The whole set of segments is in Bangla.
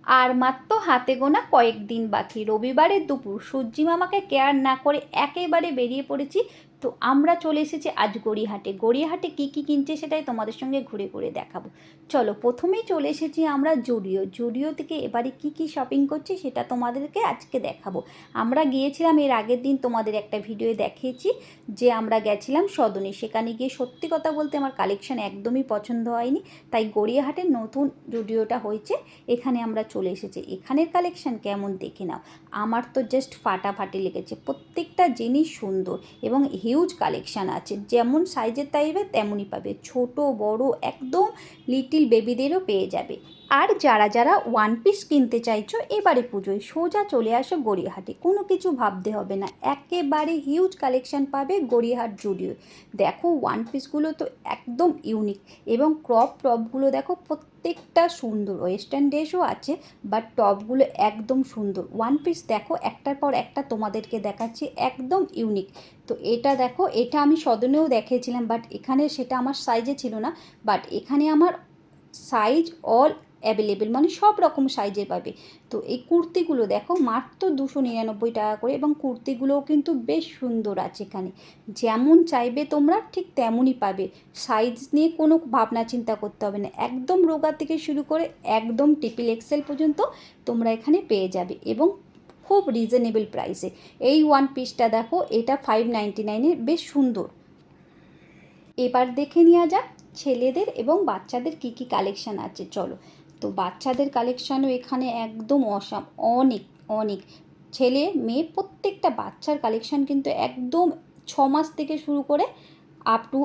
আর মাত্র হাতে গোনা কয়েকদিন বাকি, রবিবারের দুপুর সূর্যি মামাকে কেয়ার না করে একেবারে বেরিয়ে পড়েছি। তো আমরা চলে এসেছি আজ গড়িয়াহাটে। গড়িয়াহাটে কী কী কিনছে সেটাই তোমাদের সঙ্গে ঘুরে ঘুরে দেখাবো। চলো, প্রথমেই চলে এসেছি আমরা জুডিও। জুডিও থেকে এবারে কী কী শপিং করছি সেটা তোমাদেরকে আজকে দেখাবো। আমরা গিয়েছিলাম এর আগের দিন, তোমাদের একটা ভিডিও দেখিয়েছি যে আমরা গেছিলাম সদনে। সেখানে গিয়ে সত্যি কথা বলতে আমার কালেকশান একদমই পছন্দ হয়নি, তাই গড়িয়াহাটের নতুন জুডিওটা হয়েছে এখানে আমরা চলে এসেছি। এখানের কালেকশান কেমন দেখে নাও। আমার তো জাস্ট ফাটাফাটি লেগেছে, প্রত্যেকটা জিনিস সুন্দর এবং হিউজ কালেকশান আছে। যেমন সাইজের চাইবে তেমনই পাবে, ছোট বড় একদম লিটিল বেবিদেরও পেয়ে যাবে। আর যারা যারা ওয়ান পিস কিনতে চাইছো এবারে পুজোয় সোজা চলে আসো গড়িয়াহাটে, কোনো কিছু ভাবতে হবে না, একেবারে হিউজ কালেকশান পাবে গড়িয়াহাট জুডিও। দেখো ওয়ান পিসগুলো তো একদম ইউনিক, এবং ক্রপ টপগুলো দেখো প্রত্যেকটা সুন্দর। ওয়েস্টার্ন ড্রেসও আছে, বাট টপগুলো একদম সুন্দর। ওয়ান পিস দেখো একটার পর একটা তোমাদেরকে দেখাচ্ছি, একদম ইউনিক। তো এটা দেখো, এটা আমি সদনেও দেখিয়েছিলাম, বাট এখানে সেটা আমার সাইজে ছিল না, বাট এখানে আমার সাইজ অল অ্যাভেলেবেল, মানে সব রকম সাইজের পাবে। তো এই কুর্তিগুলো দেখো মাত্র 299 টাকা করে, এবং কুর্তিগুলোও কিন্তু বেশ সুন্দর আছে এখানে। যেমন চাইবে তোমরা ঠিক তেমনই পাবে, সাইজ নিয়ে কোনো ভাবনা চিন্তা করতে হবে না। একদম রোগা থেকে শুরু করে একদম ট্রিপল এক্সেল পর্যন্ত তোমরা এখানে পেয়ে যাবে, এবং খুব রিজনেবল প্রাইসে। এই ওয়ান পিসটা দেখো, এটা 599-এ, বেশ সুন্দর। এবার দেখে নেওয়া যাক ছেলেদের এবং বাচ্চাদের কি কি কালেকশান আছে। চলো, তো বাচ্চাদের কালেকশানও এখানে একদম অসাম, অনেক অনেক। ছেলে মেয়ে প্রত্যেকটা বাচ্চার কালেকশান কিন্তু একদম 6 মাস থেকে শুরু করে আপ টু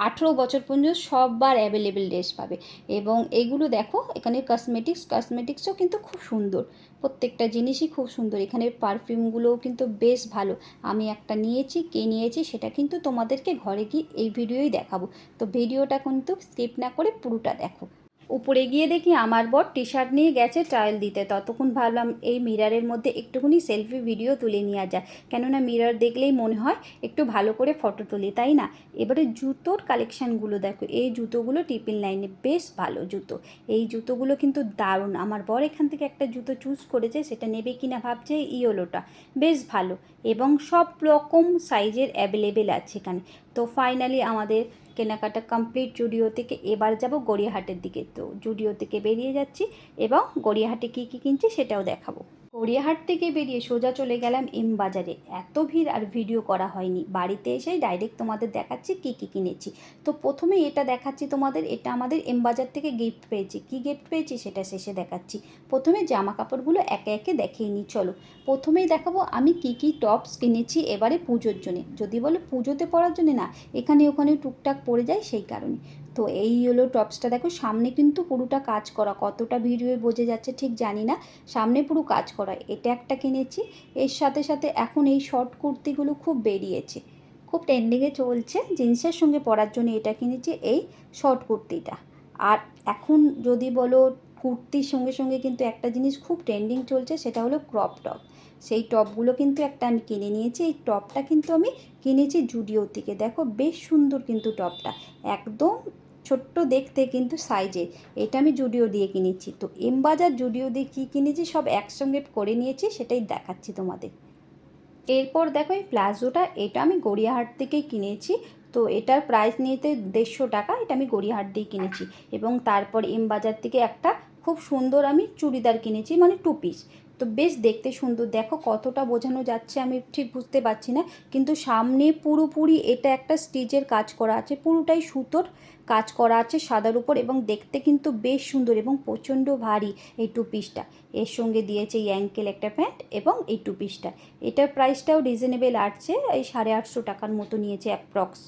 18 বছর পর্যন্ত সববার অ্যাভেলেবেল ড্রেস পাবে। এবং এইগুলো দেখো, এখানে কসমেটিক্সও কিন্তু খুব সুন্দর, প্রত্যেকটা জিনিসই খুব সুন্দর। এখানে পারফিউমগুলোও কিন্তু বেশ ভালো। আমি একটা নিয়েছি, কে নিয়েছি সেটা কিন্তু তোমাদেরকে ঘরে গিয়ে এই ভিডিওই দেখাবো। তো ভিডিওটা কিন্তু স্কিপ না করে পুরোটা দেখো। উপরে গিয়ে দেখি আমার বর টি শার্ট নিয়ে গেছে ট্রায়াল দিতে, ততক্ষণ ভাবলাম এই মিররের মধ্যে একটুখানি সেলফি ভিডিও তুলে নেওয়া যায়, কেননা মিরর দেখলেই মনে হয় একটু ভালো করে ফটো তুলি, তাই না? এবারে জুতোর কালেকশানগুলো দেখো, এই জুতোগুলো 999-এ, বেশ ভালো জুতো। এই জুতোগুলো কিন্তু দারুণ। আমার বর এখান থেকে একটা জুতো চুজ করেছে, সেটা নেবে কিনা ভাবছে। ইয়েলোটা বেশ ভালো, এবং সব রকম সাইজের অ্যাভেলেবেল আছে এখানে। তো ফাইনালি আমাদের কেনাকাটা কমপ্লিট জুডিও থেকে। এবার যাব গড়িয়াহাটের দিকে। তো জুডিও থেকে বেরিয়ে যাচ্ছি, এবং গড়িয়াহাটে কী কী কিনছি সেটাও দেখাবো। গড়িয়াহাট থেকে বেরিয়ে সোজা চলে গেলাম এম বাজারে। এত ভিড় আর ভিডিও করা হয়নি, বাড়িতে এসেই ডাইরেক্ট তোমাদের দেখাচ্ছি কী কী কিনেছি। তো প্রথমে এটা দেখাচ্ছি তোমাদের, এটা আমাদের এম বাজার থেকে গিফট পেয়েছি। কী গিফট পেয়েছি সেটা শেষে দেখাচ্ছি। প্রথমে জামা কাপড়গুলো একে একে দেখিয়ে নিই। চলো, প্রথমেই দেখাবো আমি কী কী টপস কিনেছি এবারে পুজোর জন্যে। যদি বলো পুজোতে পরার জন্যে, না, এখানে ওখানে টুকটাক পড়ে যায় সেই কারণে। তো এই হলো টপসটা, দেখো সামনে কিন্তু পুরোটা কাজ করা, কতটা ভিডিওয়ে বোঝা যাচ্ছে ঠিক জানি না, সামনে পুরো কাজ করা। এটা একটা কিনেছি। এর সাথে সাথে এখন এই শর্ট কুর্তিগুলো খুব বেরিয়েছে, খুব ট্রেন্ডিংয়ে চলছে, জিন্সের সঙ্গে পরার জন্য এটা কিনেছি, এই শর্ট কুর্তিটা। আর এখন যদি বলো কুর্তির সঙ্গে সঙ্গে কিন্তু একটা জিনিস খুব ট্রেন্ডিং চলছে, সেটা হলো ক্রপ টপ। সেই টপগুলো কিন্তু একটা আমি কিনে নিয়েছি। এই টপটা কিন্তু আমি কিনেছি জুডিও থেকে। দেখো বেশ সুন্দর কিন্তু টপটা, একদম ছোট্ট দেখতে কিন্তু সাইজে। এটা আমি জুডিও দিয়ে কিনেছি। তো এম বাজার জুডিও দিয়ে কী কিনেছি সব একসঙ্গে করে নিয়েছি, সেটাই দেখাচ্ছি তোমাদের। এরপর দেখো এই প্লাজোটা, এটা আমি গড়িয়াহাট থেকেই কিনেছি। তো এটার প্রাইস নিয়েতে 150 টাকা, এটা আমি গড়িয়াহাট দিয়ে কিনেছি। এবং তারপর এম বাজার থেকে একটা খুব সুন্দর আমি চুড়িদার কিনেছি, মানে 2 পিস। তো বেশ দেখতে সুন্দর, দেখো কতটা বোঝানো যাচ্ছে আমি ঠিক বুঝতে পারছি না, কিন্তু সামনে পুরোপুরি এটা একটা স্টিচের কাজ করা আছে, পুরোটাই সুতোর কাজ করা আছে সাদার উপর, এবং দেখতে কিন্তু বেশ সুন্দর এবং প্রচণ্ড ভারী এই 2 পিসটা। এর সঙ্গে দিয়েছে এই অ্যাঙ্কেল একটা প্যান্ট এবং এই 2 পিসটা। এটার প্রাইসটাও রিজনেবল আসছে, এই 850 টাকার মতো নিয়েছে অ্যাপ্রক্স।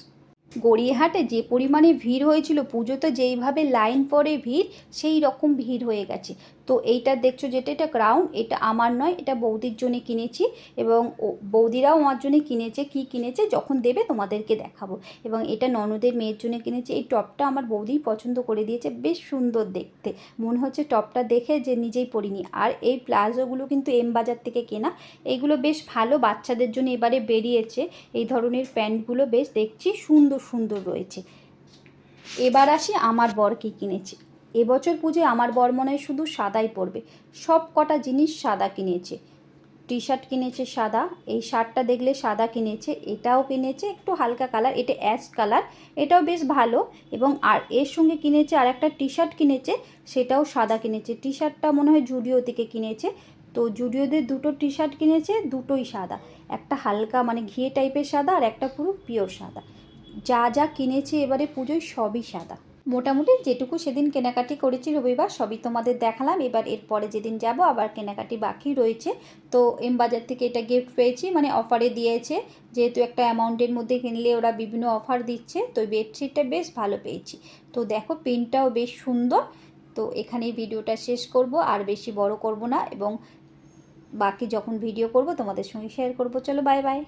গড়িয়াহাটে যে পরিমাণে ভিড় হয়েছিল, পুজোতে যেইভাবে লাইন পড়ে ভিড়, সেই রকম ভিড় হয়ে গেছে। তো এইটা দেখছো যেটা, এটা ক্রাউন, এটা আমার নয়, এটা বৌদির জন্য কিনেছি, এবং বৌদিরাও আমার জন্য কিনেছে। কি কিনেছে যখন দেবে তোমাদেরকে দেখাবো। এবং এটা ননদের মেয়ের জন্য কিনেছি। এই টপটা আমার বৌদিই পছন্দ করে দিয়েছে, বেশ সুন্দর দেখতে, মনে হচ্ছে টপটা দেখে যে নিজেই পরিনি। আর এই প্লাজোগুলো কিন্তু এম বাজার থেকে কেনা, এইগুলো বেশ ভালো, বাচ্চাদের জন্য এবারে বেরিয়েছে এই ধরনের প্যান্টগুলো, বেশ দেখছি সুন্দর সুন্দর রয়েছে। এবার আসি আমার বর কী কিনেছে। এবছর পুজোয় আমার বর মনে হয় শুধু সাদাই পরবে, সব কটা জিনিস সাদা কিনেছে। টি শার্ট কিনেছে সাদা, এই শার্টটা দেখলে সাদা কিনেছে, এটাও কিনেছে একটু হালকা কালার, এটা অ্যাশ কালার, এটাও বেশ ভালো। এবং আর এর সঙ্গে কিনেছে আর একটা টি শার্ট কিনেছে, সেটাও সাদা কিনেছে। টি শার্টটা মনে হয় জুডিও থেকে কিনেছে। তো জুডিওতে দুটো টি শার্ট কিনেছে, দুটোই সাদা, একটা হালকা মানে ঘিয়ে টাইপের সাদা আর একটা পুরো পিওর সাদা। যা যা কিনেছে এবারে পুজোয় সবই সাদা। মোটামুটি যেটুকু সেদিন কেনাকাটি করেছি রবিবার সবই তোমাদের দেখালাম। এবার এরপরে যেদিন যাব আবার কেনাকাটি বাকি রয়েছে। তো এম বাজার থেকে এটা গিফট পেয়েছি, মানে অফারে দিয়েছে, যেহেতু একটা অ্যামাউন্টের মধ্যে কিনলে ওরা বিভিন্ন অফার দিচ্ছে। তো বেডশিটটা বেশ ভালো পেয়েছি। তো দেখো প্রিন্টটাও বেশ সুন্দর। তো এখানেই ভিডিওটা শেষ করব, আর বেশি বড় করব না, এবং বাকি যখন ভিডিও করব তোমাদের সঙ্গে শেয়ার করব। চলো বাই বাই।